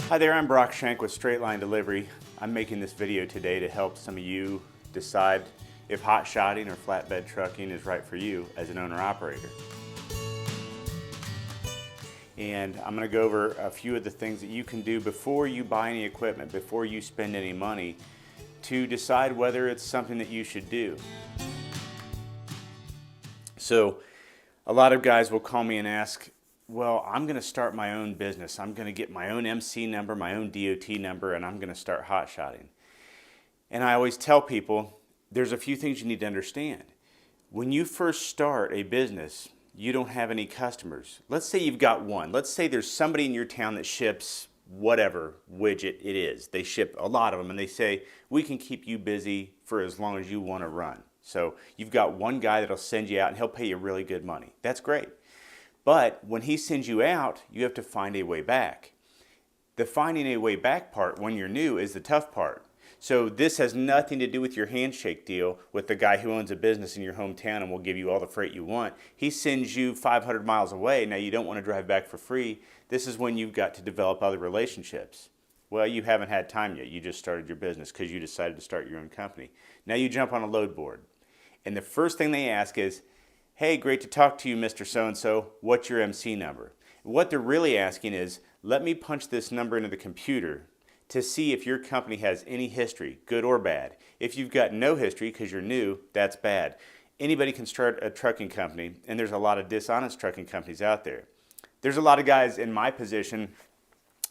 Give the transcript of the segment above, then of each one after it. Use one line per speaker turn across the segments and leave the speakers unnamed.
Hi there, I'm Brock Shank with Straight Line Delivery. I'm making this video today to help some of you decide if hot shotting or flatbed trucking is right for you as an owner-operator. And I'm going to go over a few of the things that you can do before you buy any equipment, before you spend any money, to decide whether it's something that you should do. So a lot of guys will call me and ask, well, I'm going to start my own business. I'm going to get my own MC number, my own DOT number, and I'm going to start hot shotting. And I always tell people, there's a few things you need to understand. When you first start a business, you don't have any customers. Let's say you've got one. Let's say there's somebody in your town that ships whatever widget it is. They ship a lot of them, and they say, we can keep you busy for as long as you want to run. So you've got one guy that'll send you out, and he'll pay you really good money. That's great. But when he sends you out, you have to find a way back. The finding a way back part when you're new is the tough part. So this has nothing to do with your handshake deal with the guy who owns a business in your hometown and will give you all the freight you want. He sends you 500 miles away. Now you don't want to drive back for free. This is when you've got to develop other relationships. Well, you haven't had time yet. You just started your business because you decided to start your own company. Now you jump on a load board. And the first thing they ask is, hey, great to talk to you, Mr. So-and-so. What's your MC number? What they're really asking is, let me punch this number into the computer to see if your company has any history, good or bad. If you've got no history because you're new, that's bad. Anybody can start a trucking company, and there's a lot of dishonest trucking companies out there. There's a lot of guys in my position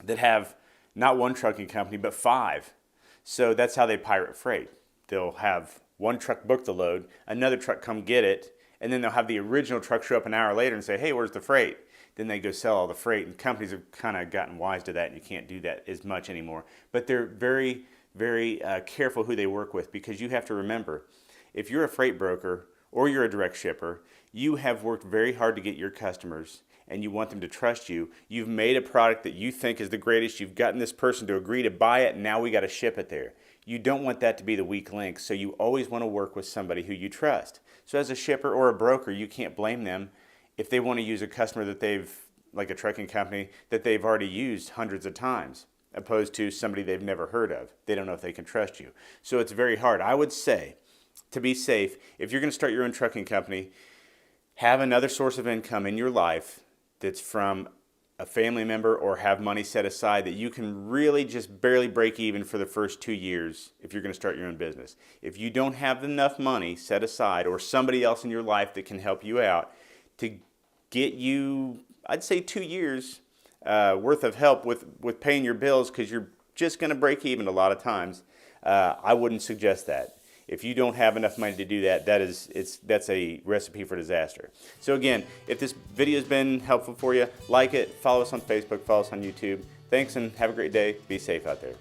that have not one trucking company, but 5. So that's how they pirate freight. They'll have one truck book the load, another truck come get it, and then they'll have the original truck show up an hour later and say, hey, where's the freight? Then they go sell all the freight, and companies have kind of gotten wise to that, and you can't do that as much anymore. But they're very, very careful who they work with, because you have to remember, if you're a freight broker or you're a direct shipper, you have worked very hard to get your customers, and you want them to trust you. You've made a product that you think is the greatest. You've gotten this person to agree to buy it, and now we got to ship it there. You don't want that to be the weak link, so you always want to work with somebody who you trust. So as a shipper or a broker, you can't blame them if they want to use a customer that like a trucking company, that they've already used hundreds of times, opposed to somebody they've never heard of. They don't know if they can trust you. So it's very hard. I would say, to be safe, if you're going to start your own trucking company, have another source of income in your life that's from a family member, or have money set aside that you can really just barely break even for the first 2 years if you're going to start your own business. If you don't have enough money set aside, or somebody else in your life that can help you out to get you, I'd say 2 years worth of help with paying your bills, because you're just going to break even a lot of times, I wouldn't suggest that. If you don't have enough money to do that, that's a recipe for disaster. So again, if this video has been helpful for you, like it, follow us on Facebook, follow us on YouTube. Thanks, and have a great day. Be safe out there.